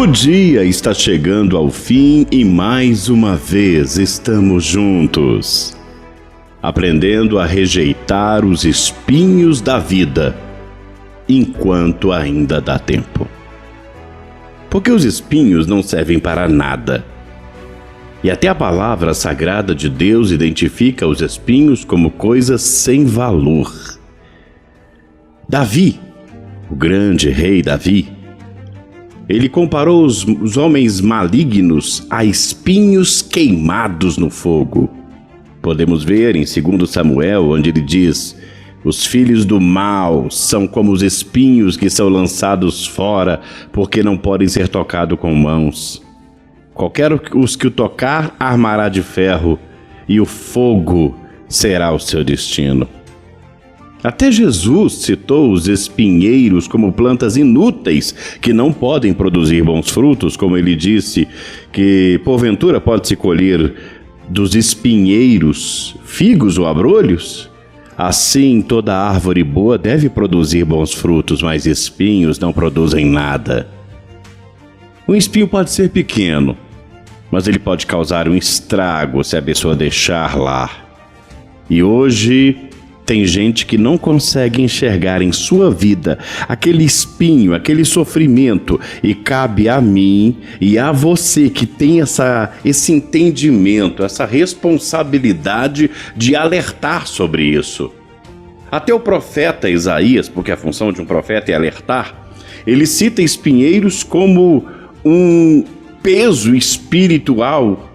O dia está chegando ao fim e mais uma vez estamos juntos, aprendendo a rejeitar os espinhos da vida, enquanto ainda dá tempo. Porque os espinhos não servem para nada. E até a palavra sagrada de Deus identifica os espinhos como coisas sem valor. Davi, o grande rei Davi, ele comparou os homens malignos a espinhos queimados no fogo. Podemos ver em 2 Samuel, onde ele diz: os filhos do mal são como os espinhos que são lançados fora, porque não podem ser tocados com mãos. Qualquer os que o tocar armará de ferro, e o fogo será o seu destino. Até Jesus citou os espinheiros como plantas inúteis que não podem produzir bons frutos, como ele disse que porventura pode-se colher dos espinheiros figos ou abrolhos. Assim, toda árvore boa deve produzir bons frutos, mas espinhos não produzem nada. Um espinho pode ser pequeno, mas ele pode causar um estrago se a pessoa deixar lá. E hoje tem gente que não consegue enxergar em sua vida aquele espinho, aquele sofrimento, e cabe a mim e a você que tem esse entendimento, essa responsabilidade de alertar sobre isso. Até o profeta Isaías, porque a função de um profeta é alertar, ele cita espinheiros como um peso espiritual.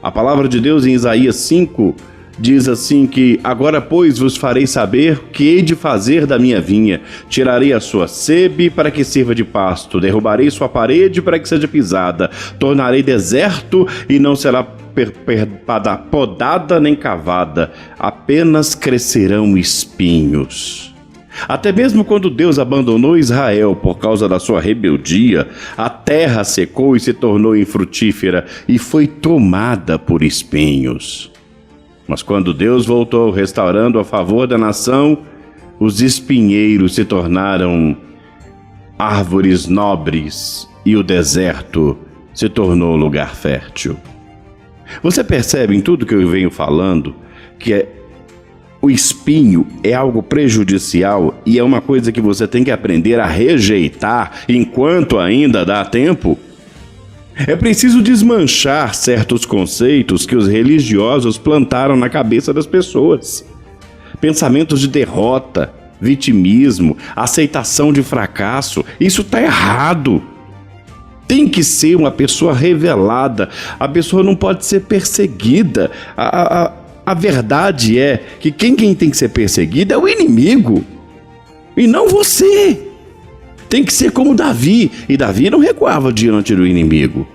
A palavra de Deus em Isaías 5 diz assim que: agora, pois, vos farei saber o que hei de fazer da minha vinha. Tirarei a sua sebe para que sirva de pasto, derrubarei sua parede para que seja pisada, tornarei deserto e não será podada nem cavada, apenas crescerão espinhos. Até mesmo quando Deus abandonou Israel por causa da sua rebeldia, a terra secou e se tornou infrutífera e foi tomada por espinhos. Mas quando Deus voltou restaurando a favor da nação, os espinheiros se tornaram árvores nobres e o deserto se tornou lugar fértil. Você percebe em tudo que eu venho falando que o espinho é algo prejudicial e é uma coisa que você tem que aprender a rejeitar enquanto ainda dá tempo? É preciso desmanchar certos conceitos que os religiosos plantaram na cabeça das pessoas. Pensamentos de derrota, vitimismo, aceitação de fracasso. Isso está errado. Tem que ser uma pessoa revelada. A pessoa não pode ser perseguida. A verdade é que quem tem que ser perseguido é o inimigo e não você. Tem que ser como Davi, e Davi não recuava diante do inimigo.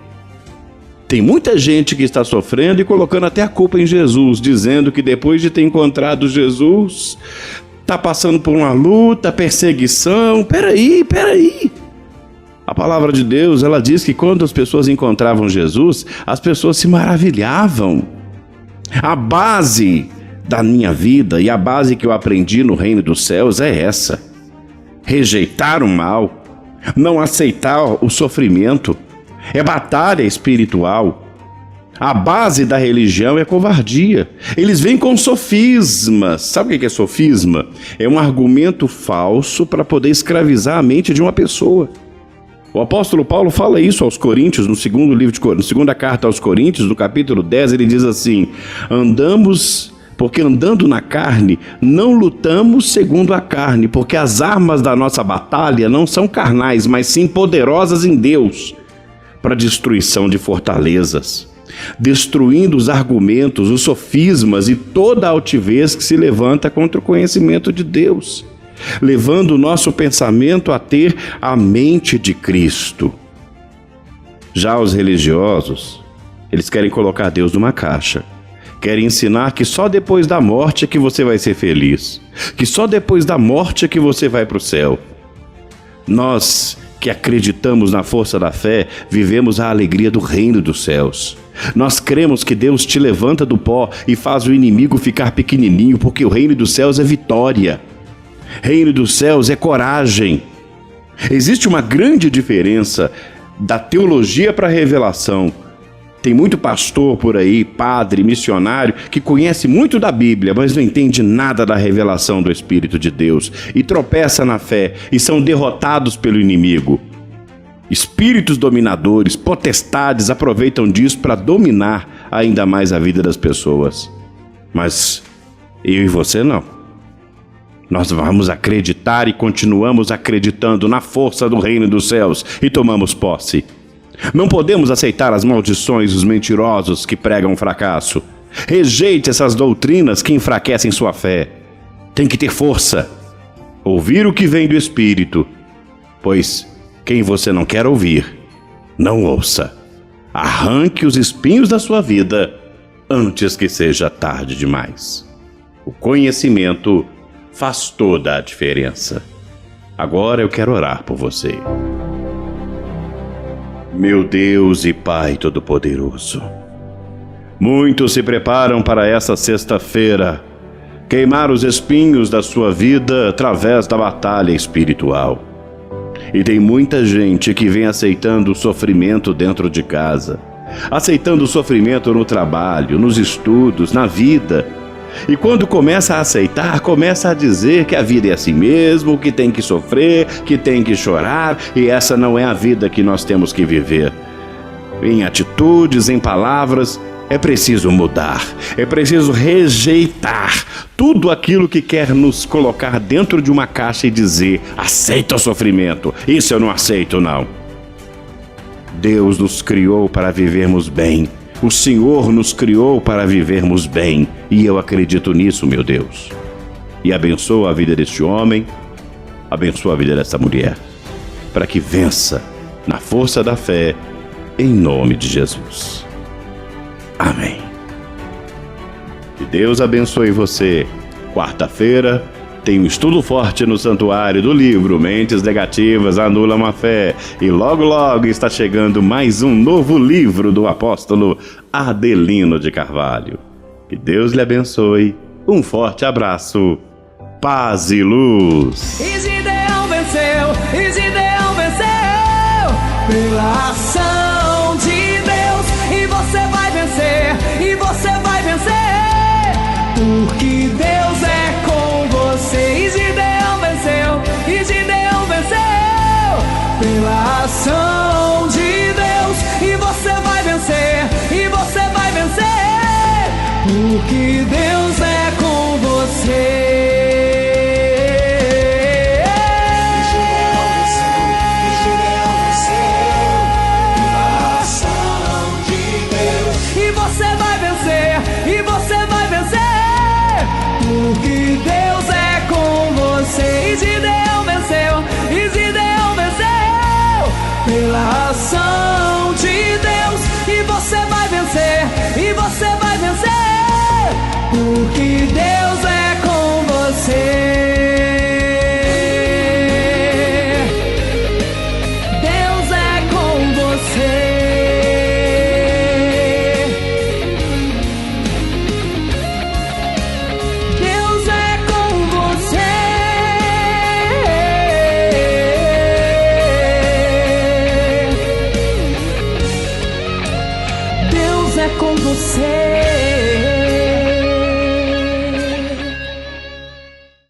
Tem muita gente que está sofrendo e colocando até a culpa em Jesus, dizendo que depois de ter encontrado Jesus, está passando por uma luta, perseguição. Peraí. A palavra de Deus, ela diz que quando as pessoas encontravam Jesus, as pessoas se maravilhavam. A base da minha vida e a base que eu aprendi no reino dos céus é essa: rejeitar o mal, não aceitar o sofrimento, é batalha espiritual. A base da religião é covardia. Eles vêm com sofismas. Sabe o que é sofisma? É um argumento falso para poder escravizar a mente de uma pessoa. O apóstolo Paulo fala isso aos Coríntios, na segunda carta aos Coríntios, no capítulo 10, ele diz assim: porque andando na carne, não lutamos segundo a carne, porque as armas da nossa batalha não são carnais, mas sim poderosas em Deus, para destruição de fortalezas, destruindo os argumentos, os sofismas e toda a altivez que se levanta contra o conhecimento de Deus, levando o nosso pensamento a ter a mente de Cristo. Já os religiosos, eles querem colocar Deus numa caixa. Querem ensinar que só depois da morte é que você vai ser feliz, que só depois da morte é que você vai para o céu. Nós que acreditamos na força da fé, vivemos a alegria do reino dos céus. Nós cremos que Deus te levanta do pó e faz o inimigo ficar pequenininho, porque o reino dos céus é vitória. Reino dos céus é coragem. Existe uma grande diferença da teologia para a revelação. Tem muito pastor por aí, padre, missionário, que conhece muito da Bíblia, mas não entende nada da revelação do Espírito de Deus e tropeça na fé e são derrotados pelo inimigo. Espíritos dominadores, potestades aproveitam disso para dominar ainda mais a vida das pessoas. Mas eu e você não. Nós vamos acreditar e continuamos acreditando na força do reino dos céus e tomamos posse. Não podemos aceitar as maldições dos mentirosos que pregam fracasso. Rejeite essas doutrinas que enfraquecem sua fé. Tem que ter força. Ouvir o que vem do Espírito, pois quem você não quer ouvir, não ouça. Arranque os espinhos da sua vida antes que seja tarde demais. O conhecimento faz toda a diferença. Agora eu quero orar por você. Meu Deus e Pai Todo-Poderoso, muitos se preparam para essa sexta-feira queimar os espinhos da sua vida através da batalha espiritual. E tem muita gente que vem aceitando o sofrimento dentro de casa, aceitando o sofrimento no trabalho, nos estudos, na vida. E quando começa a aceitar, começa a dizer que a vida é assim mesmo, que tem que sofrer, que tem que chorar, e essa não é a vida que nós temos que viver. Em atitudes, em palavras, é preciso mudar, é preciso rejeitar tudo aquilo que quer nos colocar dentro de uma caixa e dizer: aceita o sofrimento, isso eu não aceito não. Deus nos criou para vivermos bem. O Senhor nos criou para vivermos bem, e eu acredito nisso, meu Deus. E abençoa a vida deste homem, abençoa a vida desta mulher, para que vença na força da fé, em nome de Jesus. Amém. Que Deus abençoe você. Quarta-feira tem um estudo forte no santuário do livro Mentes Negativas Anulam a Fé. E logo, logo está chegando mais um novo livro do apóstolo Adelino de Carvalho. Que Deus lhe abençoe. Um forte abraço. Paz e luz. E Gideão venceu pela ação de Deus. E você vai vencer, porque Deus é com você. E Gideão venceu pela ação de Deus. E você vai vencer, porque Deus é com você. Porque Deus é com você. E Gideão venceu pela